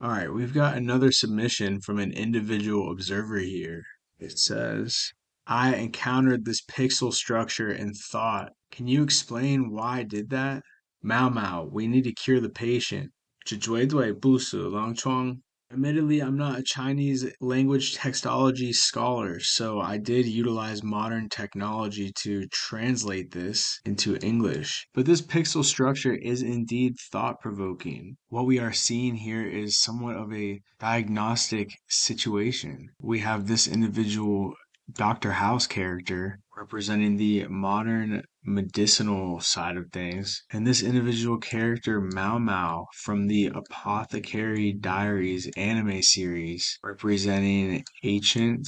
All right, we've got another submission from an individual observer here. It says, I encountered this pixel structure and thought, can you explain why I did that? Maomao, we need to cure the patient. 只绝对不是狼疮. Admittedly, I'm not a Chinese language textology scholar, so I did utilize modern technology to translate this into English. But this pixel structure is indeed thought provoking. What we are seeing here is somewhat of a diagnostic situation. We have this individual Dr. House character representing the modern medicinal side of things, and this individual character Mao Mao from the Apothecary Diaries anime series representing ancient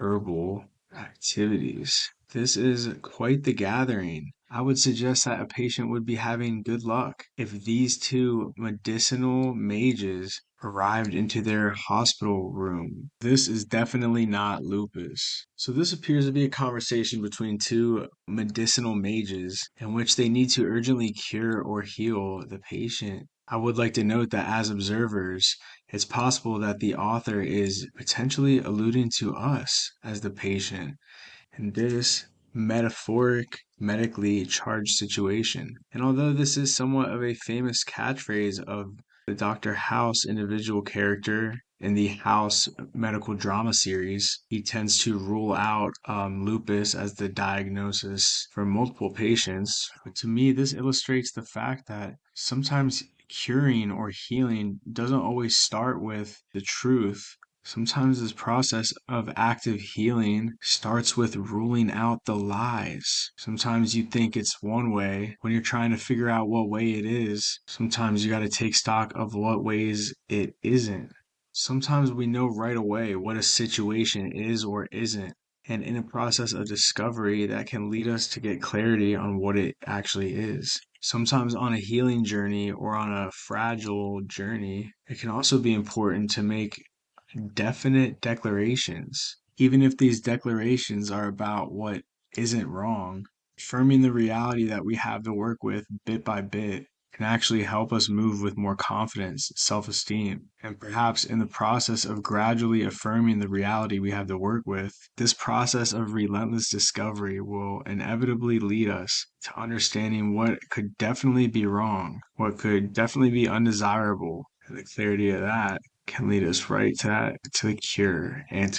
herbal activities. This is quite the gathering. I would suggest that a patient would be having good luck if these two medicinal mages arrived into their hospital room. This is definitely not lupus. So this appears to be a conversation between two medicinal mages in which they need to urgently cure or heal the patient. I would like to note that as observers, it's possible that the author is potentially alluding to us as the patient in this metaphoric, medically charged situation. And although this is somewhat of a famous catchphrase of the Dr. House individual character in the House medical drama series, he tends to rule out lupus as the diagnosis for multiple patients. But to me, this illustrates the fact that sometimes curing or healing doesn't always start with the truth. Sometimes this process of active healing starts with ruling out the lies. Sometimes you think it's one way when you're trying to figure out what way it is. Sometimes you got to take stock of what ways it isn't. Sometimes we know right away what a situation is or isn't. And in a process of discovery, that can lead us to get clarity on what it actually is. Sometimes on a healing journey or on a fragile journey, it can also be important to make definite declarations, even if these declarations are about what isn't wrong. Affirming the reality that we have to work with bit by bit can actually help us move with more confidence, self-esteem. And perhaps in the process of gradually affirming the reality we have to work with, this process of relentless discovery will inevitably lead us to understanding what could definitely be wrong, what could definitely be undesirable. And the clarity of that can lead us right to the cure and to